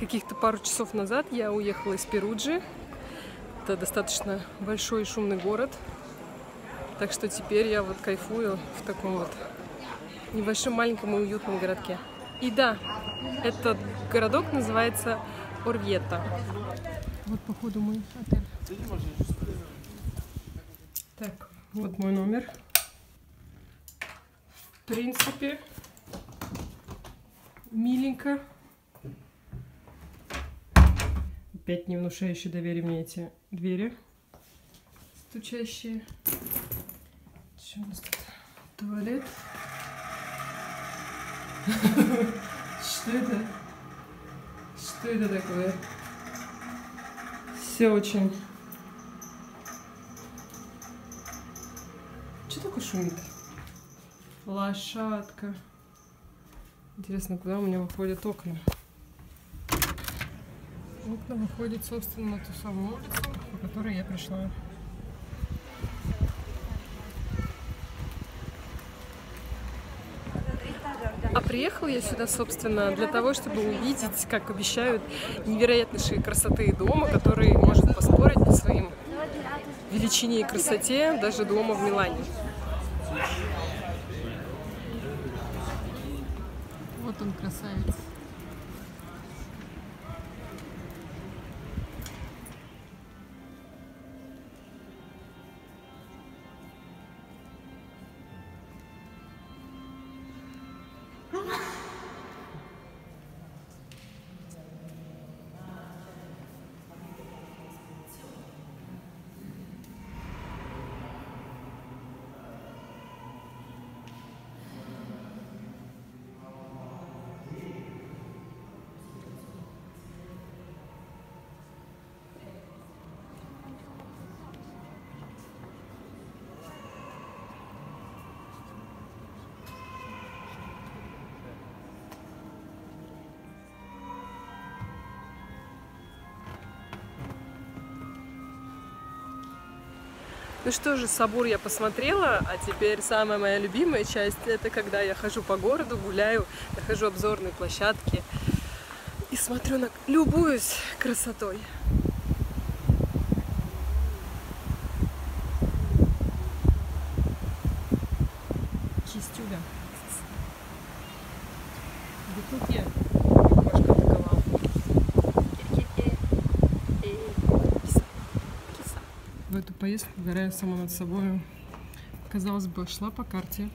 Каких-то пару часов назад я уехала из Перуджи. Это достаточно большой и шумный город. Так что теперь я вот кайфую в таком вот небольшом, маленьком и уютном городке. И да, этот городок называется Орвьета. Вот, походу, мой отель. Так, вот мой номер. В принципе, миленько. Опять не внушающие доверия мне эти двери стучащие. Что у нас тут? Туалет. Что это? Что это такое? Все очень... Что такое шумит? Лошадка. Интересно, куда у меня выходят окна? Окна выходят, собственно, на ту самую улицу, по которой я пришла. А приехала я сюда, собственно, для того, чтобы увидеть, как обещают, невероятнейшие красоты дома, который может поспорить по своим величине и красоте даже дома в Милане. Вот он, красавец. Ну что же, собор я посмотрела, а теперь самая моя любимая часть — это когда я хожу по городу, гуляю, нахожу обзорные площадки и смотрю любуюсь красотой. Чистюля. Да тут я немножко атаковала. В эту поездку, угорая сама над собой, казалось бы, шла по карте.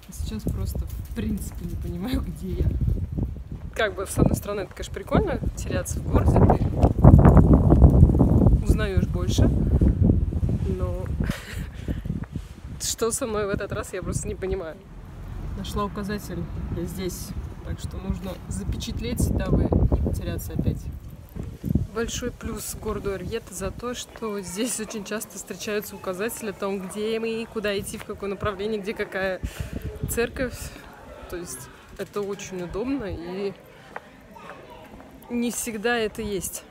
А сейчас просто в принципе не понимаю, где я. Как бы, с одной стороны, это, конечно, прикольно теряться в городе, ты узнаешь больше, но что со мной в этот раз, я просто не понимаю. Нашла указатель, я здесь, так что нужно запечатлеть, дабы не потеряться опять. Большой плюс городу Орвьета за то, что здесь очень часто встречаются указатели о том, где мы, куда идти, в какое направление, где какая церковь. То есть это очень удобно, и не всегда это есть.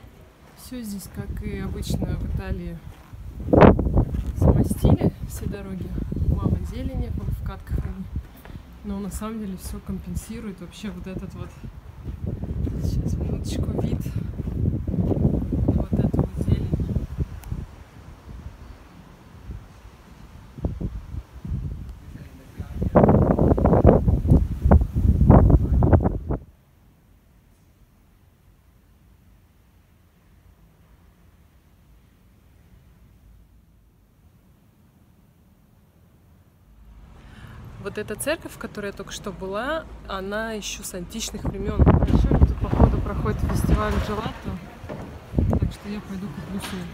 Все здесь, как и обычно в Италии, замостили все дороги. Мало зелени, в катках они. Но на самом деле все компенсирует вообще вот этот вот, сейчас минуточку, вид. Вот эту вот зелень. Вот эта церковь, в которой я только что была, она еще с античных времен. А еще тут, походу, проходит фестиваль джелато, так что я пойду куплю себе.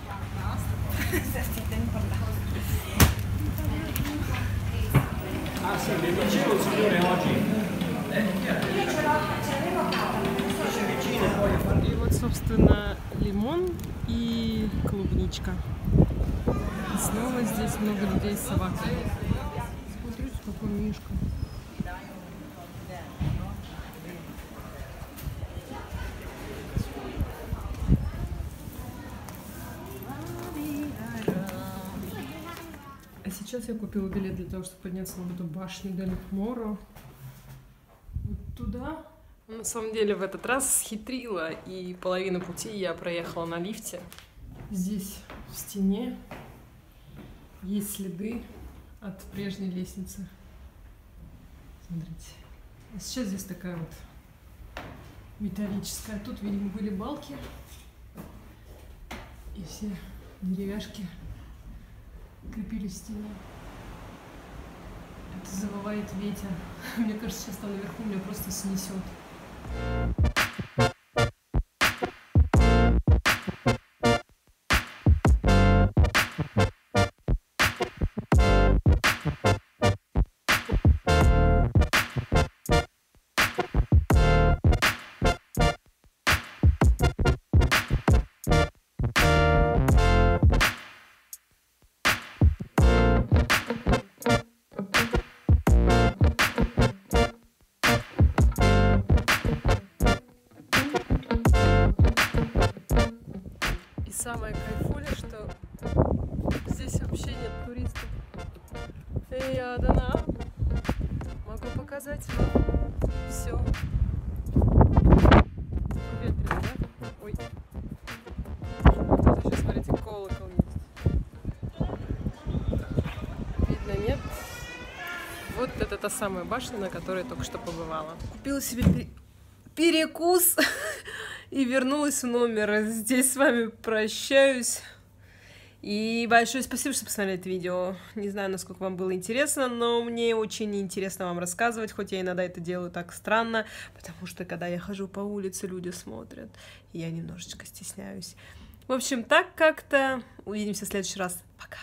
И вот, собственно, лимон и клубничка. И снова здесь много людей с собаками. Смотрите, какой мишка. А сейчас я купила билет для того, чтобы подняться на эту башню Дель Моро. Вот туда. На самом деле в этот раз схитрила, и половину пути я проехала на лифте. Здесь в стене есть следы от прежней лестницы. Смотрите. А сейчас здесь такая вот металлическая. Тут, видимо, были балки. И все деревяшки крепились в стене. Это завывает ветер. Мне кажется, сейчас там наверху меня просто снесет. Самое кайфуля, что здесь вообще нет туристов. Эй, Адана, могу показать вам все. Ветрено, да? Ой. Вот сейчас, смотрите, колокол есть. Видно, нет? Вот это та самая башня, на которой я только что побывала. Купила себе перекус и вернулась в номер. Здесь с вами прощаюсь. И большое спасибо, что посмотрели это видео. Не знаю, насколько вам было интересно, но мне очень интересно вам рассказывать, хоть я иногда это делаю так странно, потому что, когда я хожу по улице, люди смотрят, и я немножечко стесняюсь. В общем, так как-то. Увидимся в следующий раз. Пока!